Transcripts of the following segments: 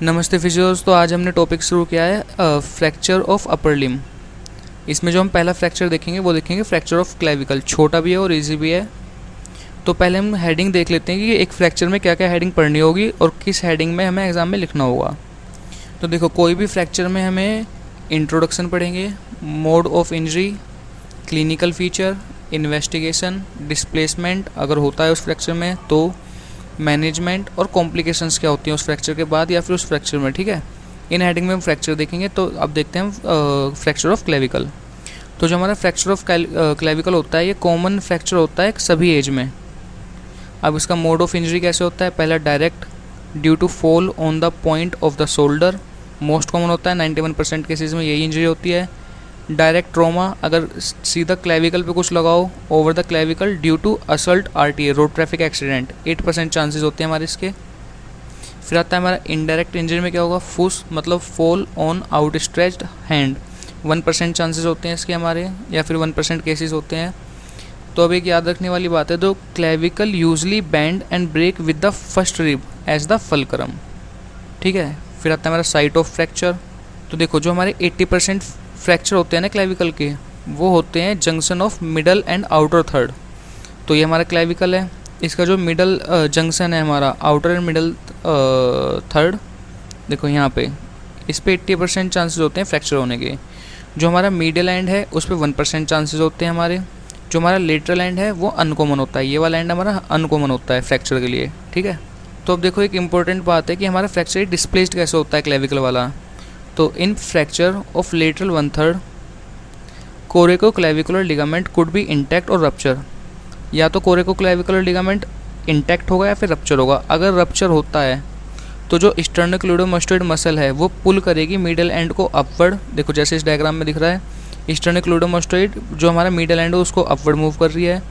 नमस्ते फिजियोस। तो आज हमने टॉपिक शुरू किया है फ्रैक्चर ऑफ अपर लिम। इसमें जो हम पहला फ्रैक्चर देखेंगे वो देखेंगे फ्रैक्चर ऑफ क्लेविकल। छोटा भी है और इजी भी है। तो पहले हम हेडिंग देख लेते हैं कि एक फ्रैक्चर में क्या क्या हेडिंग पढ़नी होगी और किस हेडिंग में हमें एग्ज़ाम में लिखना होगा। तो देखो, कोई भी फ्रैक्चर में हमें इंट्रोडक्शन पढ़ेंगे, mode of injury, clinical feature, investigation, displacement अगर होता है उस फ्रैक्चर में तो, मैनेजमेंट और कॉम्प्लिकेशंस क्या होती हैं उस फ्रैक्चर के बाद या फिर उस फ्रैक्चर में। ठीक है, इन हेडिंग में हम फ्रैक्चर देखेंगे। तो अब देखते हैं हम फ्रैक्चर ऑफ क्लेविकल। तो जो हमारा फ्रैक्चर ऑफ क्लेविकल होता है ये कॉमन फ्रैक्चर होता है सभी एज में। अब इसका मोड ऑफ इंजरी कैसे होता है? पहला direct due to fall on the point of the shoulder, most common होता है, 91% केसेज में यही इंजरी होती है। डायरेक्ट ट्रॉमा, अगर सीधा क्लेविकल पे कुछ लगाओ over the clavicle due to assault RTA, road traffic accident, 8% chances होते हैं हमारे इसके। फिर आता है हमारा इनडायरेक्ट इंजरी में क्या होगा? फुस मतलब fall on out stretched hand, 1% chances होते हैं इसके हमारे, या फिर 1% केसेस होते हैं। तो अब एक याद रखने वाली बात है, तो clavicle usually bend and break with the first rib as the fulcrum. ठीक है, फिर आता है हमारा साइट ऑफ फ्रैक्चर। तो देखो, जो हमारे 80% फ्रैक्चर होते हैं ना क्लेविकल के, वो होते हैं junction of middle and outer third. तो ये हमारा क्लेविकल है, इसका जो मिडल जंक्शन है हमारा आउटर एंड मिडल थर्ड, देखो यहाँ पे, इस पे 80% चांसेस होते हैं फ्रैक्चर होने के। जो हमारा मीडियल एंड है उस पर 1% चांसेस होते हैं हमारे। जो हमारा लेटरल एंड है वो अनकॉमन होता है, ये वाला एंड हमारा अनकॉमन होता है फ्रैक्चर के लिए। ठीक है, तो अब देखो एक इंपॉर्टेंट बात है कि हमारा फ्रैक्चर डिस्प्लेस्ड कैसे होता है क्लेविकल वाला। तो in fracture of lateral 1/3 coracoclavicular ligament could be intact और रप्चर। या तो कोरेको-क्लेविकुलर लिगामेंट इंटैक्ट होगा या फिर रप्चर होगा। अगर रप्चर होता है तो जो स्टर्नोक्लेविडोमास्टोइड मसल है वो पुल करेगी मिडल एंड को अपवर्ड। देखो जैसे इस डायग्राम में दिख रहा है, स्टर्नोक्लेविडोमास्टोइड जो हमारा मिडल एंड है उसको अपवर्ड मूव कर रही है,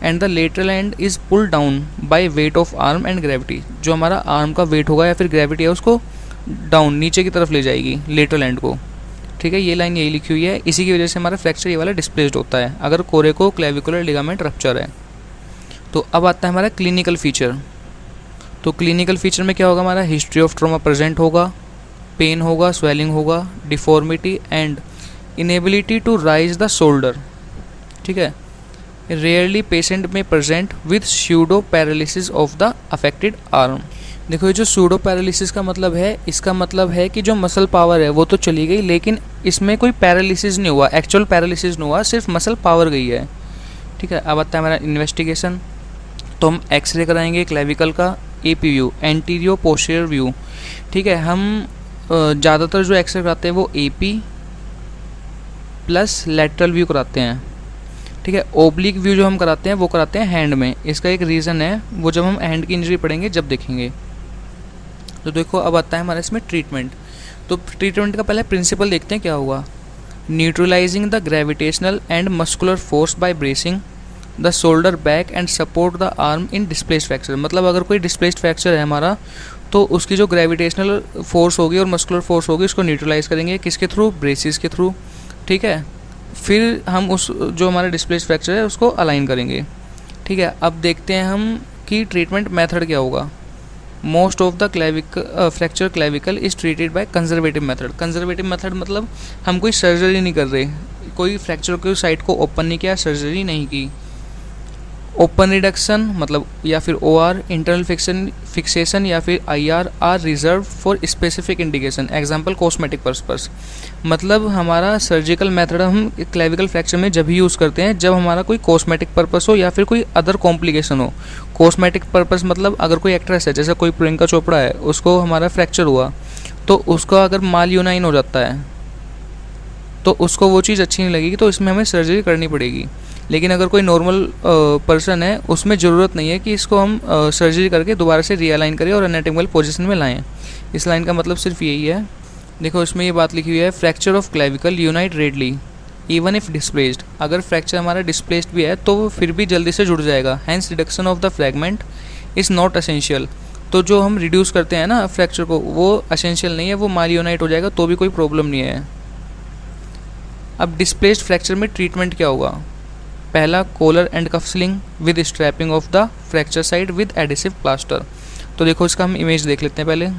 and the lateral end is pull down by weight of arm and gravity. जो हमारा आर्म का वेट होगा या फिर ग्रेविटी है उसको डाउन नीचे की तरफ ले जाएगी लेटरल एंड को। ठीक है, ये लाइन यही लिखी हुई है। इसी की वजह से हमारा फ्रैक्चर ये वाला डिस्प्लेस्ड होता है अगर कोरेको-क्लेविकुलर लिगामेंट रप्चर है। तो अब आता है हमारा क्लिनिकल फीचर। तो क्लिनिकल फीचर में क्या होगा? हमारा हिस्ट्री ऑफ ट्रॉमा प्रेजेंट होगा, पेन होगा, स्वेलिंग होगा, deformity and inability to raise the shoulder. ठीक है, रेयरली पेशेंट में present with pseudo paralysis of the affected arm. देखो, ये जो सूडो पैरालिसिस का मतलब है, इसका मतलब है कि जो मसल पावर है वो तो चली गई लेकिन इसमें कोई पैरालिसिस नहीं हुआ, एक्चुअल पैरालिसिस नहीं हुआ, सिर्फ मसल पावर गई है। ठीक है, अब आता है हमारा इन्वेस्टिगेशन। तो हम एक्सरे कराएंगे क्लेविकल का, AP व्यू, एंटीरियो पोस्टीरियर व्यू। ठीक है, हम ज़्यादातर जो एक्सरे कराते हैं वो AP प्लस लेटरल व्यू कराते हैं। ठीक है, ओब्लिक व्यू जो हम कराते हैं वो कराते हैं हैंड में। इसका एक रीज़न है, वो जब हम हैंड की इंजरी पढ़ेंगे जब देखेंगे। तो देखो, अब आता है हमारे इसमें ट्रीटमेंट। तो ट्रीटमेंट का पहले प्रिंसिपल देखते हैं क्या हुआ। Neutralising the gravitational and muscular force by bracing the shoulder back and support the arm in displaced fracture. मतलब अगर कोई डिस्प्लेस्ड फ्रैक्चर है हमारा तो उसकी जो ग्रेविटेशनल फोर्स होगी और मस्कुलर फोर्स होगी उसको न्यूट्रलाइज करेंगे, किसके थ्रू? ब्रेसिस के थ्रू। ठीक है, फिर हम उस जो हमारा डिस्प्लेस्ड फ्रैक्चर है उसको अलाइन करेंगे। ठीक है, अब देखते हैं हम कि ट्रीटमेंट मेथड क्या होगा। Most of the fracture clavicle is treated by conservative method. Conservative method मतलब हम कोई सर्जरी नहीं कर रहे, कोई फ्रैक्चर के साइट को ओपन नहीं किया, सर्जरी नहीं की। ओपन रिडक्शन मतलब या फिर OR, इंटरनल फिक्सेशन या फिर IR are reserve for specific indication, example cosmetic purpose. मतलब हमारा सर्जिकल मेथड हम क्लेविकल फ्रैक्चर में जब ही यूज़ करते हैं जब हमारा कोई कॉस्मेटिक पर्पस हो या फिर कोई अदर कॉम्प्लिकेशन हो। कॉस्मेटिक पर्पस मतलब अगर कोई एक्ट्रेस है, जैसे कोई प्रियंका चोपड़ा है, उसको हमारा फ्रैक्चर हुआ तो उसका अगर माल यूनाइन हो जाता है तो उसको वो चीज़ अच्छी नहीं लगेगी, तो इसमें हमें सर्जरी करनी पड़ेगी। लेकिन अगर कोई नॉर्मल पर्सन है उसमें ज़रूरत नहीं है कि इसको हम सर्जरी करके दोबारा से रीअलाइन करें और एनाटॉमिकल पोजीशन में लाएं। इस लाइन का मतलब सिर्फ यही है। देखो, इसमें ये बात लिखी हुई है, fracture of clavicle unite readily even if displaced. अगर फ्रैक्चर हमारा डिस्प्लेस्ड भी है तो वो फिर भी जल्दी से जुड़ जाएगा। Hence reduction of the fragment is not essential. तो जो हम रिड्यूस करते हैं ना फ्रैक्चर को, वो एसेंशियल नहीं है, वो माल यूनाइट हो जाएगा तो भी कोई प्रॉब्लम नहीं है। अब डिस्प्लेस्ड फ्रैक्चर में ट्रीटमेंट क्या होगा? पहला, collar and cuff sling with strapping of the fracture side with adhesive plaster. तो देखो, इसका हम इमेज देख लेते हैं पहले।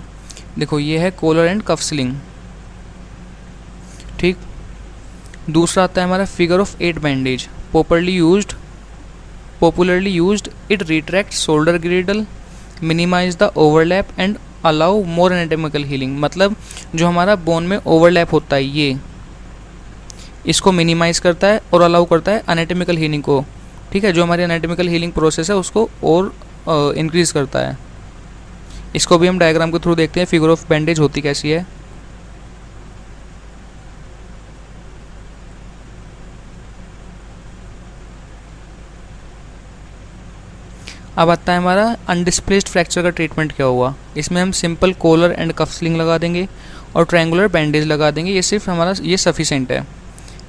देखो ये है कॉलर एंड कफ स्लिंग, ठीक। दूसरा आता है हमारा figure of 8 bandage, popularly used, it retract shoulder girdle, minimise the overlap and allow more anatomical healing. मतलब जो हमारा बोन में ओवरलैप होता है ये इसको मिनिमाइज करता है और अलाउ करता है एनाटॉमिकल हीलिंग को, ठीक है। जो हमारी एनाटॉमिकल हीलिंग प्रोसेस है उसको और इंक्रीज करता है। इसको भी हम डायग्राम के थ्रू देखते हैं फिगर ऑफ बैंडेज होती कैसी है। अब आता है हमारा अनडिस्प्लेस्ड फ्रैक्चर का ट्रीटमेंट क्या हुआ। इसमें हम simple collar and cuff sling लगा देंगे और ट्रायंगुलर बैंडेज लगा देंगे, ये सिर्फ हमारा ये सफिशेंट है।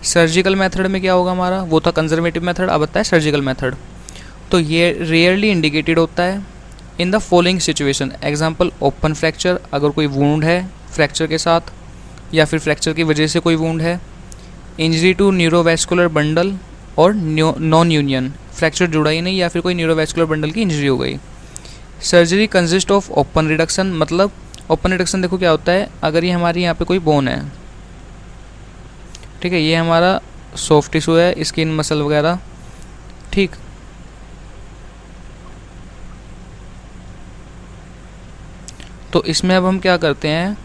सर्जिकल मेथड में क्या होगा हमारा, वो था कंजर्वेटिव मेथड, अब आता है सर्जिकल मेथड। तो ये रेयरली इंडिकेटेड होता है in the following situation. Example open fracture, अगर कोई वुंड है फ्रैक्चर के साथ या फिर फ्रैक्चर की वजह से कोई वुंड है। इंजरी टू न्यूरोवैस्कुलर बंडल और नॉन यूनियन, फ्रैक्चर जुड़ा ही नहीं या फिर कोई न्यूरोवैस्कुलर बंडल की इंजरी हो गई। Surgery consist of open reduction, मतलब ओपन रिडक्शन देखो क्या होता है, अगर ये हमारी यहाँ पे कोई बोन है, ठीक है, ये हमारा सॉफ्ट टिश्यू है, स्किन मसल वगैरह, ठीक। तो इसमें अब हम क्या करते हैं,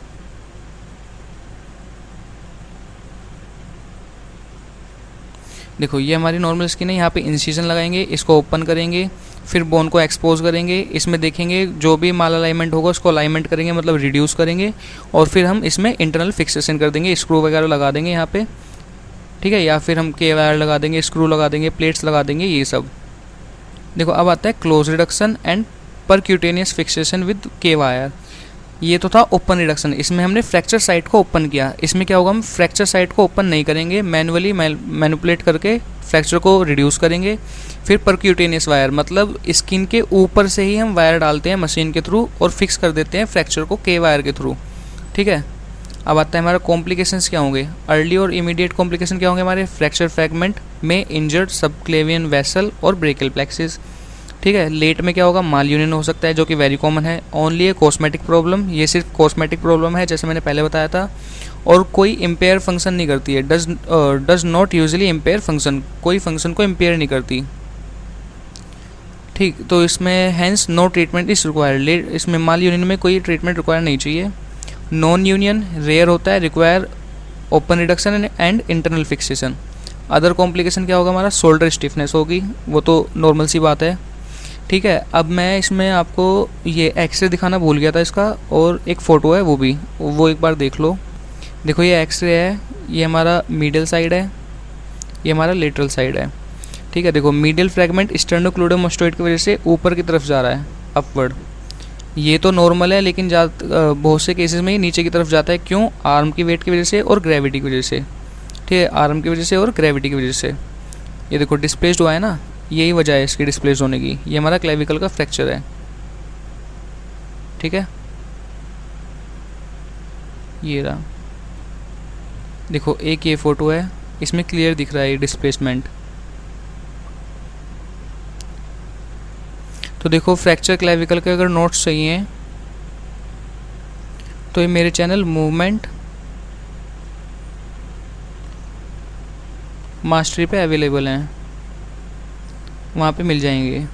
देखो ये हमारी नॉर्मल स्किन है, यहाँ पे इंसिजन लगाएंगे, इसको ओपन करेंगे, फिर बोन को एक्सपोज करेंगे, इसमें देखेंगे जो भी माल अलाइनमेंट होगा उसको अलाइनमेंट करेंगे, मतलब रिड्यूस करेंगे, और फिर हम इसमें इंटरनल फिक्सेशन कर देंगे, स्क्रू वगैरह लगा देंगे यहाँ पे, ठीक है, या फिर हम के वायर लगा देंगे, स्क्रू लगा देंगे, प्लेट्स लगा देंगे, ये सब। देखो अब आता है close reduction and percutaneous fixation with के वायर। ये तो था ओपन रिडक्शन, इसमें हमने फ्रैक्चर साइट को ओपन किया। इसमें क्या होगा, हम फ्रैक्चर साइट को ओपन नहीं करेंगे, मैनुअली मैनिपुलेट करके फ्रैक्चर को रिड्यूस करेंगे। फिर परक्यूटेनियस वायर, मतलब स्किन के ऊपर से ही हम वायर डालते हैं मशीन के थ्रू और फिक्स कर देते हैं फ्रैक्चर को के वायर के थ्रू, ठीक है। अब आता है हमारा कॉम्प्लिकेशंस क्या होंगे। अर्ली और इमीडिएट कॉम्प्लिकेशन क्या होंगे हमारे, फ्रैक्चर फ्रैगमेंट में इंजर्ड सबक्लेवियन वेसल और ब्रेकियल प्लेक्सिस, ठीक है। लेट में क्या होगा, माल यूनियन हो सकता है जो कि वेरी कॉमन है। ओनली ए कॉस्मेटिक प्रॉब्लम, ये सिर्फ कॉस्मेटिक प्रॉब्लम है जैसे मैंने पहले बताया था, और कोई इम्पेयर फंक्शन नहीं करती है। Does not usually impair function, कोई फंक्शन को इम्पेयर नहीं करती, ठीक। तो इसमें hence no treatment is required, इसमें माल यूनियन में कोई ट्रीटमेंट रिक्वायर नहीं चाहिए। नॉन यूनियन रेयर होता है, require open reduction and internal fixation. Other complication क्या होगा हमारा, शोल्डर स्टिफनेस होगी, वो तो नॉर्मल सी बात है, ठीक है। अब मैं इसमें आपको ये एक्सरे दिखाना भूल गया था इसका, और एक फ़ोटो है वो एक बार देख लो। देखो ये एक्सरे है, ये हमारा मीडियल साइड है, ये हमारा लेटरल साइड है, ठीक है। देखो मीडियल फ्रैगमेंट स्टर्नोक्लेडोमास्टोइड की वजह से ऊपर की तरफ जा रहा है, अपवर्ड। ये तो नॉर्मल है, लेकिन बहुत से केसेस में ये नीचे की तरफ जाता है, क्यों, आर्म की वेट की वजह से और ग्रेविटी की वजह से, ठीक है, आर्म की वजह से और ग्रेविटी की वजह से। ये देखो डिस्प्लेस्ड हुआ है ना, यही वजह है इसकी डिस्प्लेस होने की। ये हमारा क्लेविकल का फ्रैक्चर है, ठीक है, ये रहा। देखो एक ये फोटो है, इसमें क्लियर दिख रहा है ये डिस्प्लेसमेंट। तो देखो फ्रैक्चर क्लेविकल के अगर नोट्स चाहिए तो ये मेरे चैनल मूवमेंट मास्टरी पे अवेलेबल हैं, वहाँ पे मिल जाएंगे।